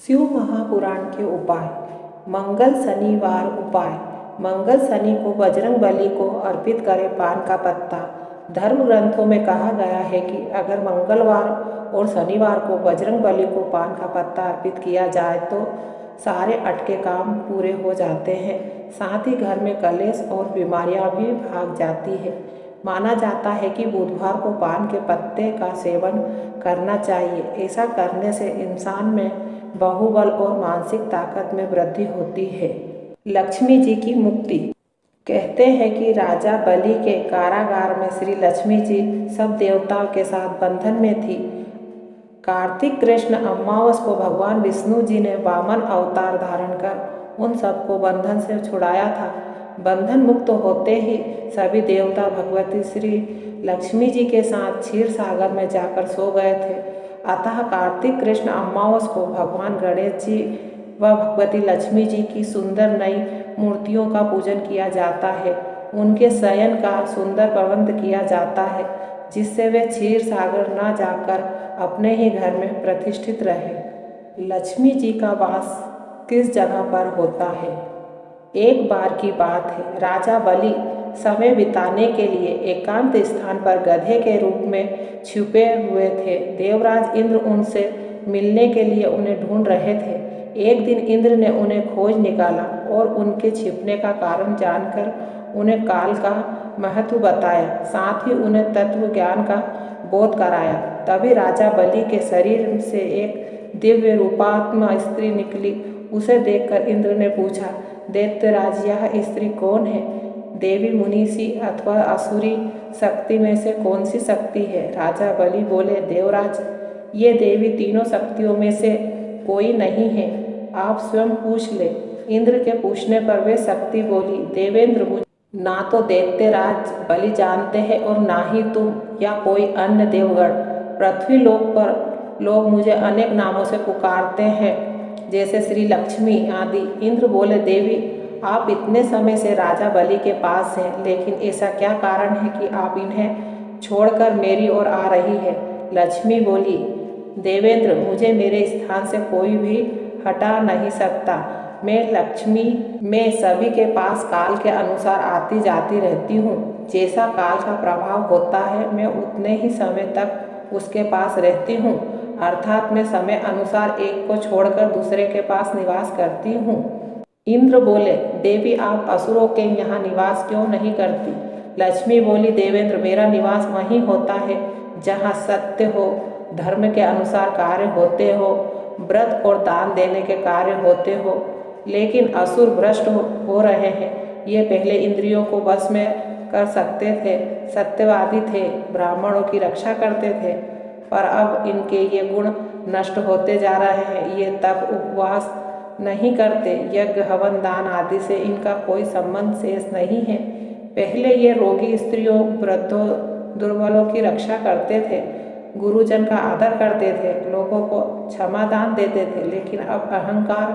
शिव महापुराण के उपाय। मंगल शनिवार उपाय। मंगल शनि को बजरंग बली को अर्पित करें पान का पत्ता। धर्म ग्रंथों में कहा गया है कि अगर मंगलवार और शनिवार को बजरंग बली को पान का पत्ता अर्पित किया जाए तो सारे अटके काम पूरे हो जाते हैं, साथ ही घर में कलेश और बीमारियां भी भाग जाती है। माना जाता है कि बुधवार को पान के पत्ते का सेवन करना चाहिए। ऐसा करने से इंसान में बाहुबल और मानसिक ताकत में वृद्धि होती है। लक्ष्मी जी की मुक्ति। कहते हैं कि राजा बलि के कारागार में श्री लक्ष्मी जी सब देवताओं के साथ बंधन में थी। कार्तिक कृष्ण अमावस को भगवान विष्णु जी ने वामन अवतार धारण कर उन सबको बंधन से छुड़ाया था। बंधन मुक्त होते ही सभी देवता भगवती श्री लक्ष्मी जी के साथ क्षीर सागर में जाकर सो गए थे। अतः कार्तिक कृष्ण अमावस को भगवान गणेश जी व भगवती लक्ष्मी जी की सुंदर नई मूर्तियों का पूजन किया जाता है। उनके शयन का सुंदर प्रबंध किया जाता है, जिससे वे क्षीर सागर न जाकर अपने ही घर में प्रतिष्ठित रहे। लक्ष्मी जी का वास किस जगह पर होता है? एक बार की बात है, राजा बलि समय बिताने के लिए एकांत स्थान पर गधे के रूप में छिपे हुए थे। देवराज इंद्र उनसे मिलने के लिए उन्हें ढूंढ रहे थे। एक दिन इंद्र ने उन्हें खोज निकाला और उनके छिपने का कारण जानकर उन्हें काल का महत्व बताया, साथ ही उन्हें तत्व ज्ञान का बोध कराया। तभी राजा बलि के शरीर से एक दिव्य रूपात्मा स्त्री निकली। उसे देखकर इंद्र ने पूछा, दैत्यराज यह स्त्री कौन है? देवी, मुनीषी अथवा असुरी शक्ति में से कौन सी शक्ति है? राजा बलि बोले, देवराज ये देवी तीनों शक्तियों में से कोई नहीं है, आप स्वयं पूछ ले। इंद्र के पूछने पर वे शक्ति बोली, देवेंद्र मुझे ना तो दैत्यराज बलि जानते हैं और ना ही तुम या कोई अन्य देवगण। पृथ्वी लोक पर लोग मुझे अनेक नामों से पुकारते हैं, जैसे श्री लक्ष्मी आदि। इंद्र बोले, देवी आप इतने समय से राजा बलि के पास हैं, लेकिन ऐसा क्या कारण है कि आप इन्हें छोड़कर मेरी ओर आ रही है? लक्ष्मी बोली, देवेंद्र मुझे मेरे स्थान से कोई भी हटा नहीं सकता। मैं लक्ष्मी मैं सभी के पास काल के अनुसार आती जाती रहती हूँ। जैसा काल का प्रभाव होता है मैं उतने ही समय तक उसके पास रहती हूँ, अर्थात मैं समय अनुसार एक को छोड़कर दूसरे के पास निवास करती हूँ। इंद्र बोले, देवी आप असुरों के यहाँ निवास क्यों नहीं करती? लक्ष्मी बोली, देवेंद्र मेरा निवास वहीं होता है जहाँ सत्य हो, धर्म के अनुसार कार्य होते हो, व्रत और दान देने के कार्य होते हो। लेकिन असुर भ्रष्ट हो रहे हैं। ये पहले इंद्रियों को बस में कर सकते थे, सत्यवादी थे, ब्राह्मणों की रक्षा करते थे, पर अब इनके ये गुण नष्ट होते जा रहे हैं। ये तप उपवास नहीं करते, यज्ञ हवन दान आदि से इनका कोई संबंध शेष नहीं है। पहले ये रोगी स्त्रियों, वृद्धों, दुर्बलों की रक्षा करते थे, गुरुजन का आदर करते थे, लोगों को क्षमा दान देते थे। लेकिन अब अहंकार,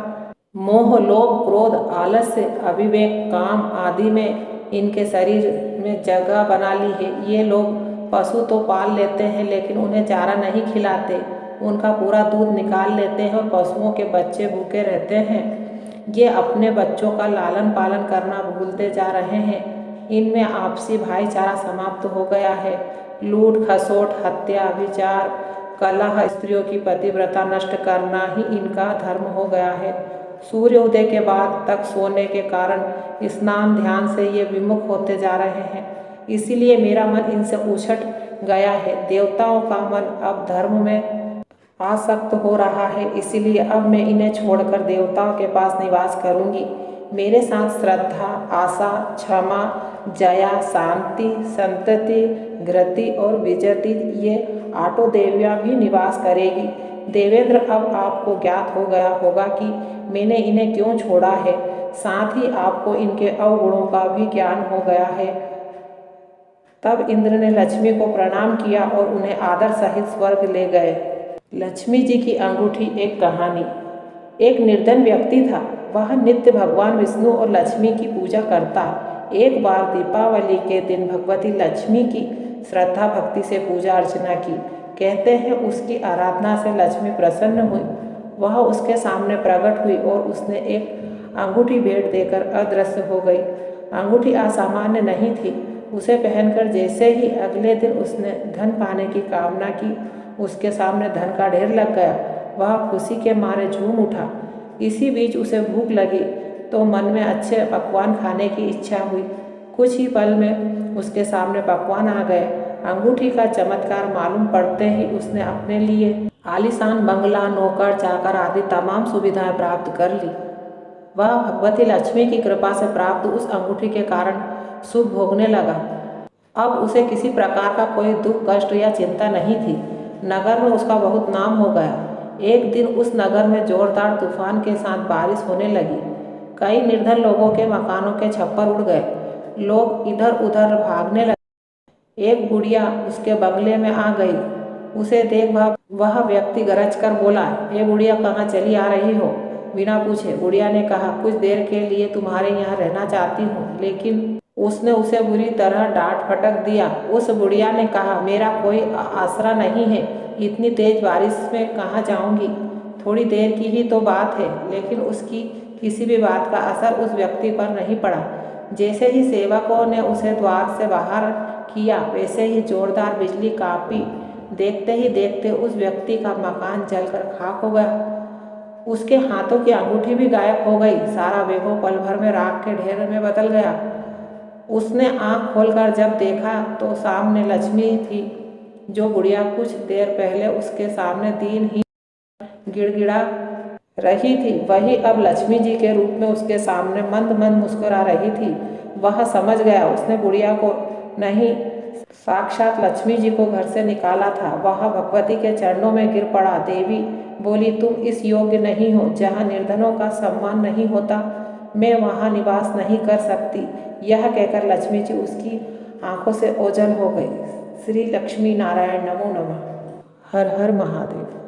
मोह, लोभ, क्रोध, आलस्य, अविवेक, काम आदि में इनके शरीर में जगह बना ली है। ये लोग पशु तो पाल लेते हैं, लेकिन उन्हें चारा नहीं खिलाते, उनका पूरा दूध निकाल लेते हैं और पशुओं के बच्चे भूखे रहते हैं। ये अपने बच्चों का लालन पालन करना भूलते जा रहे हैं। इनमें आपसी भाईचारा समाप्त हो गया है। लूट खसोट, हत्या, विचार, कलह, स्त्रियों की पतिव्रता नष्ट करना ही इनका धर्म हो गया है। सूर्य उदय के बाद तक सोने के कारण स्नान ध्यान से ये विमुख होते जा रहे हैं। इसीलिए मेरा मन इनसे उछट गया है। देवताओं का मन अब धर्म में आसक्त हो रहा है, इसीलिए अब मैं इन्हें छोड़कर देवताओं के पास निवास करूंगी। मेरे साथ श्रद्धा, आशा, क्षमा, जया, शांति, संतति, घृति और विजयति ये आठों देवियां भी निवास करेगी। देवेंद्र अब आपको ज्ञात हो गया होगा कि मैंने इन्हें क्यों छोड़ा है, साथ ही आपको इनके अवगुणों का भी ज्ञान हो गया है। तब इंद्र ने लक्ष्मी को प्रणाम किया और उन्हें आदर सहित स्वर्ग ले गए। लक्ष्मी जी की अंगूठी। एक कहानी। एक निर्धन व्यक्ति था। वह नित्य भगवान विष्णु और लक्ष्मी की पूजा करता। एक बार दीपावली के दिन भगवती लक्ष्मी की श्रद्धा भक्ति से पूजा अर्चना की। कहते हैं उसकी आराधना से लक्ष्मी प्रसन्न हुई। वह उसके सामने प्रकट हुई और उसने एक अंगूठी भेंट देकर अदृश्य हो गई। अंगूठी असामान्य नहीं थी। उसे पहनकर जैसे ही अगले दिन उसने धन पाने की कामना की, उसके सामने धन का ढेर लग गया। वह खुशी के मारे झूम उठा। इसी बीच उसे भूख लगी तो मन में अच्छे पकवान खाने की इच्छा हुई। कुछ ही पल में उसके सामने पकवान आ गए। अंगूठी का चमत्कार मालूम पड़ते ही उसने अपने लिए आलीशान बंगला, नौकर चाकर आदि तमाम सुविधाएं प्राप्त कर ली। वह भगवती लक्ष्मी की कृपा से प्राप्त उस अंगूठी के कारण सुख भोगने लगा। अब उसे किसी प्रकार का कोई दुख, कष्ट या चिंता नहीं थी। नगर में उसका बहुत नाम हो गया। एक दिन उस नगर में जोरदार तूफान के साथ बारिश होने लगी। कई निर्धन लोगों के मकानों के छप्पर उड़ गए। लोग इधर उधर भागने लगे। एक बुढ़िया उसके बंगले में आ गई। उसे देख वह व्यक्ति गरज कर बोला, "ए बुढ़िया, कहाँ चली आ रही हो?" बिना पूछे बुढ़िया ने कहा, "कुछ देर के लिए तुम्हारे यहाँ रहना चाहती हूँ।" लेकिन उसने उसे बुरी तरह डांट फटक दिया। उस बुढ़िया ने कहा, "मेरा कोई आसरा नहीं है। इतनी तेज बारिश में कहाँ जाऊंगी? थोड़ी देर की ही तो बात है।" लेकिन उसकी किसी भी बात का असर उस व्यक्ति पर नहीं पड़ा। जैसे ही सेवकों ने उसे द्वार से बाहर किया, वैसे ही जोरदार बिजली कांपी। देखते ही देखते उस व्यक्ति का मकान जलकर खाक हो गया। उसके हाथों की अंगूठी भी गायब हो गई। सारा वैभव पल भर में राख के ढेर में बदल गया। उसने आंख खोलकर जब देखा तो सामने लक्ष्मी थी, जो बुढ़िया कुछ देर पहले उसके सामने दीनहीन गिड़गिड़ा रही थी, वही अब लक्ष्मी जी के रूप में उसके सामने मंद मंद मुस्कुरा रही थी। वह समझ गया उसने बुढ़िया को नहीं, साक्षात लक्ष्मी जी को घर से निकाला था। वह भगवती के चरणों में गिर पड़ा। देवी बोली, "तुम इस योग्य नहीं हो। जहाँ निर्धनों का सम्मान नहीं होता, मैं वहाँ निवास नहीं कर सकती।" यह कहकर लक्ष्मी जी उसकी आंखों से ओझल हो गई। श्री लक्ष्मी नारायण नमो नमः। हर हर महादेव।